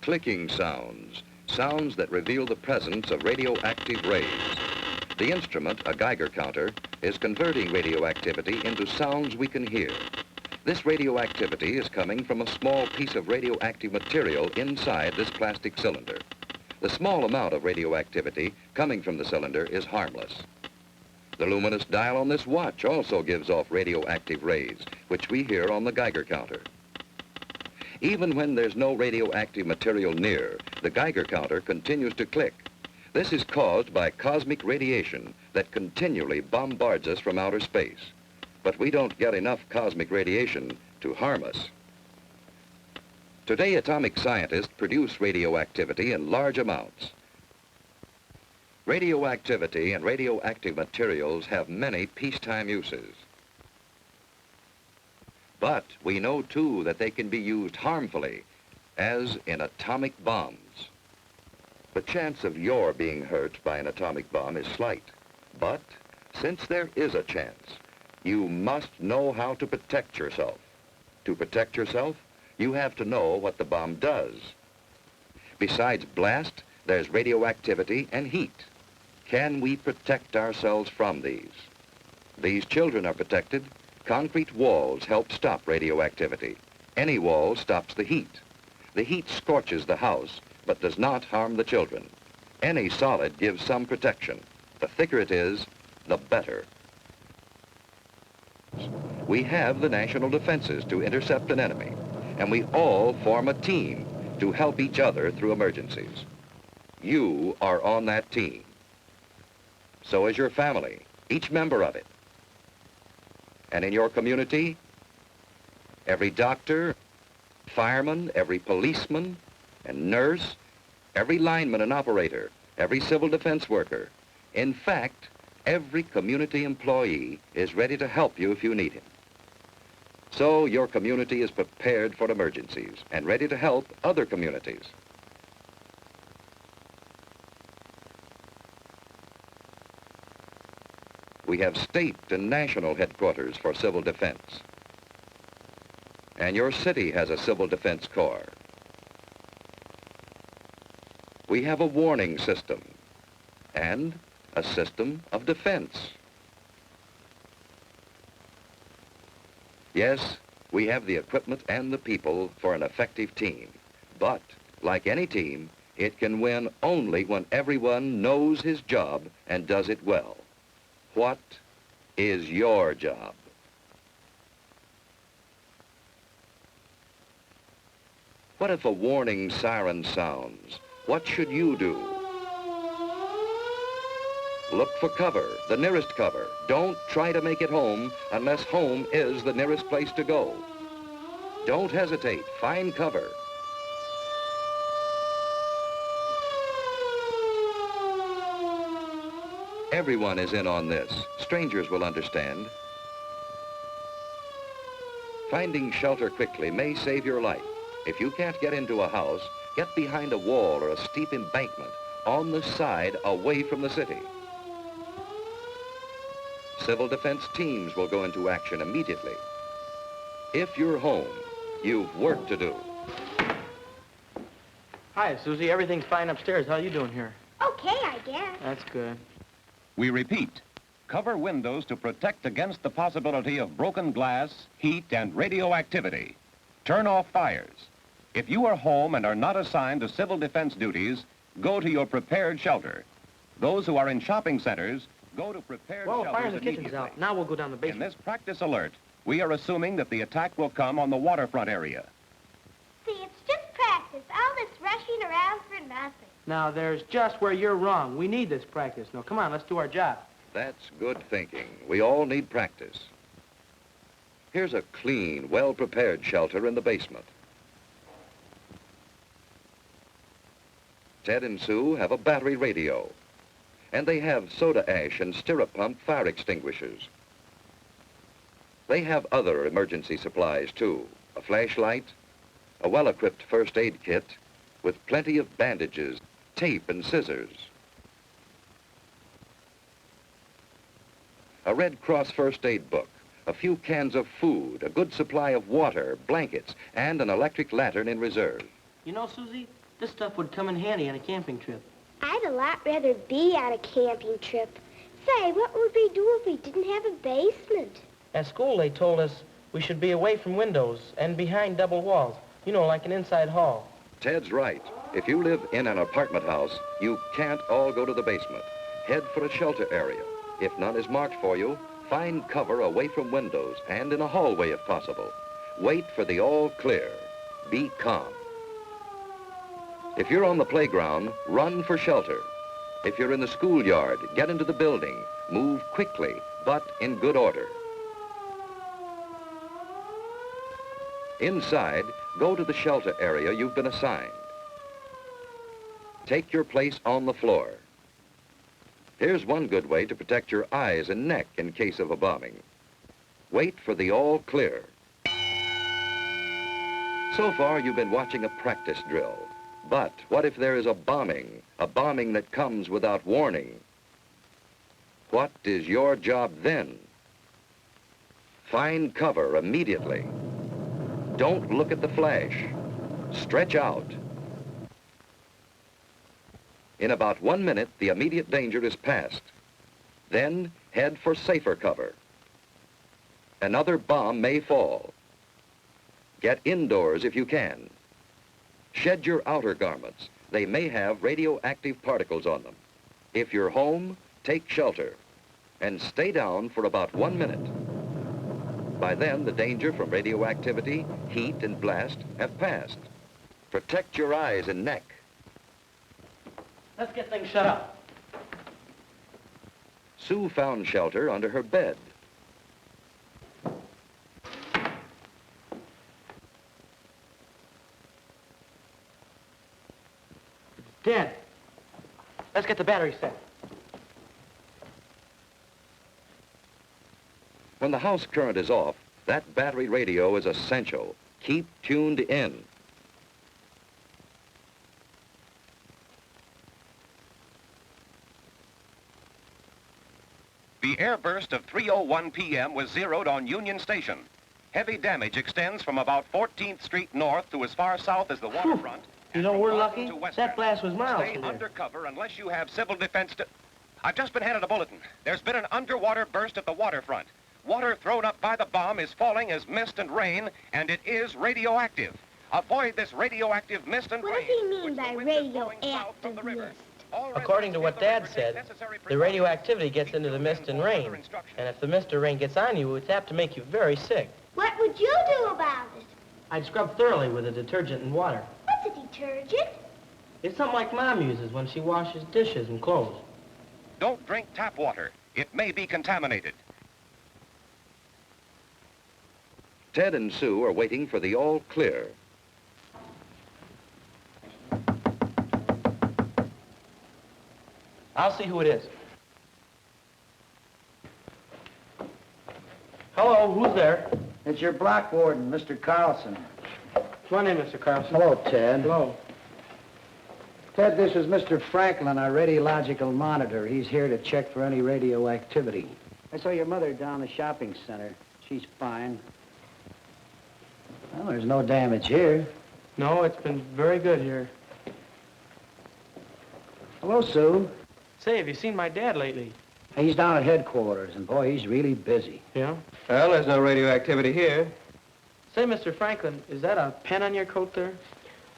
clicking sounds, sounds that reveal the presence of radioactive rays. The instrument, a Geiger counter, is converting radioactivity into sounds we can hear. This radioactivity is coming from a small piece of radioactive material inside this plastic cylinder. The small amount of radioactivity coming from the cylinder is harmless. The luminous dial on this watch also gives off radioactive rays, which we hear on the Geiger counter. Even when there's no radioactive material near, the Geiger counter continues to click. This is caused by cosmic radiation that continually bombards us from outer space. But we don't get enough cosmic radiation to harm us. Today, atomic scientists produce radioactivity in large amounts. Radioactivity and radioactive materials have many peacetime uses. But we know, too, that they can be used harmfully, as in atomic bombs. The chance of your being hurt by an atomic bomb is slight. But since there is a chance, you must know how to protect yourself. To protect yourself, you have to know what the bomb does. Besides blast, there's radioactivity and heat. Can we protect ourselves from these? These children are protected. Concrete walls help stop radioactivity. Any wall stops the heat. The heat scorches the house, but does not harm the children. Any solid gives some protection. The thicker it is, the better. We have the national defenses to intercept an enemy, and we all form a team to help each other through emergencies. You are on that team. So is your family, each member of it. And in your community, every doctor, fireman, every policeman and nurse, every lineman and operator, every civil defense worker, in fact, every community employee is ready to help you if you need him. So your community is prepared for emergencies and ready to help other communities. We have state and national headquarters for civil defense. And your city has a civil defense corps. We have a warning system and a system of defense. Yes, we have the equipment and the people for an effective team. But, like any team, it can win only when everyone knows his job and does it well. What is your job? What if a warning siren sounds? What should you do? Look for cover, the nearest cover. Don't try to make it home unless home is the nearest place to go. Don't hesitate, find cover. Everyone is in on this. Strangers will understand. Finding shelter quickly may save your life. If you can't get into a house, get behind a wall or a steep embankment on the side away from the city. Civil defense teams will go into action immediately. If you're home, you've work to do. Hi, Susie. Everything's fine upstairs. How you doing here? Okay, I guess. That's good. We repeat, cover windows to protect against the possibility of broken glass, heat, and radioactivity. Turn off fires. If you are home and are not assigned to civil defense duties, go to your prepared shelter. Those who are in shopping centers, go to prepared shelters Fire in the immediately. kitchen's out. Now we'll go down the In basement. this practice alert, we are assuming that the attack will come on the waterfront area. See, it's just practice. All this rushing around for nothing. Now, there's just where you're wrong. We need this practice. Now, come on, let's do our job. That's good thinking. We all need practice. Here's a clean, well-prepared shelter in the basement. Ted and Sue have a battery radio, and they have soda ash and stirrup pump fire extinguishers. They have other emergency supplies, too. A flashlight, a well-equipped first aid kit with plenty of bandages, tape, and scissors. A Red Cross first aid book, a few cans of food, a good supply of water, blankets, and an electric lantern in reserve. You know, Susie, This stuff would come in handy on a camping trip. I'd a lot rather be on a camping trip. Say, what would we do if we didn't have a basement? At school, they told us we should be away from windows and behind double walls. You know, like an inside hall. Ted's right. If you live in an apartment house, you can't all go to the basement. Head for a shelter area. If none is marked for you, find cover away from windows and in a hallway if possible. Wait for the all clear. Be calm. If you're on the playground, run for shelter. If you're in the schoolyard, get into the building. Move quickly, but in good order. Inside, go to the shelter area you've been assigned. Take your place on the floor. Here's one good way to protect your eyes and neck in case of a bombing. Wait for the all clear. So far, you've been watching a practice drill. But what if there is a bombing that comes without warning? What is your job then? Find cover immediately. Don't look at the flash. Stretch out. In about 1 minute, the immediate danger is past. Then head for safer cover. Another bomb may fall. Get indoors if you can. Shed your outer garments. They may have radioactive particles on them. If you're home, take shelter and stay down for about 1 minute. By then, the danger from radioactivity, heat, and blast have passed. Protect your eyes and neck. Let's get things shut up. Sue found shelter under her bed. Dad, let's get the battery set. When the house current is off, that battery radio is essential. Keep tuned in. The airburst of 3:01 p.m. was zeroed on Union Station. Heavy damage extends from about 14th Street north to as far south as the waterfront. You know, we're lucky. That blast was miles Stay from there. under cover unless you have civil defense to... I've just been handed a bulletin. There's been an underwater burst at the waterfront. Water thrown up by the bomb is falling as mist and rain, and it is radioactive. Avoid this radioactive mist and rain. What does he mean which the by wind is blowing south from the radioactive river. mist? All According to what residents Dad give said, necessary the precautions. radioactivity gets into the mist and rain. And if the mist or rain gets on you, it's apt to make you very sick. What would you do about it? I'd scrub thoroughly with a detergent and water. What's a detergent? It's something like Mom uses when she washes dishes and clothes. Don't drink tap water. It may be contaminated. Ted and Sue are waiting for the all clear. I'll see who it is. Hello, who's there? It's your block warden, Mr. Carlson. Come on in, Mr. Carlson. Hello, Ted. Hello. Ted, this is Mr. Franklin, our radiological monitor. He's here to check for any radioactivity. I saw your mother down the shopping center. She's fine. Well, there's no damage here. No, it's been very good here. Hello, Sue. Say, have you seen my dad lately? He's down at headquarters, and boy, he's really busy. Yeah? Well, there's no radioactivity here. Say, Mr. Franklin, is that a pen on your coat there?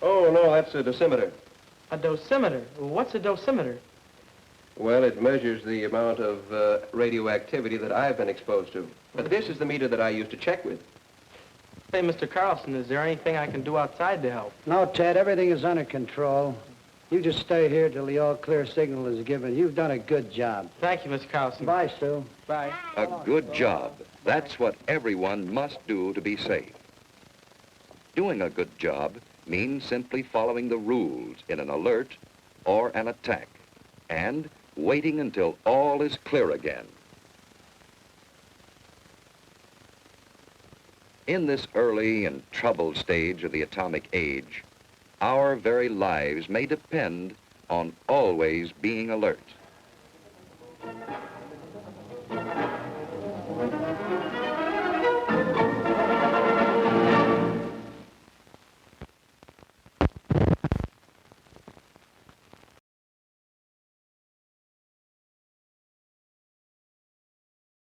Oh, no, that's a dosimeter. A dosimeter? What's a dosimeter? Well, it measures the amount of radioactivity that I've been exposed to. But this is the meter that I use to check with. Say, Mr. Carlson, is there anything I can do outside to help? No, Ted, everything is under control. You just stay here till the all-clear signal is given. You've done a good job. Thank you, Mr. Carlson. Bye, Sue. Bye. A good job. That's what everyone must do to be safe. Doing a good job means simply following the rules in an alert or an attack and waiting until all is clear again. In this early and troubled stage of the atomic age, our very lives may depend on always being alert.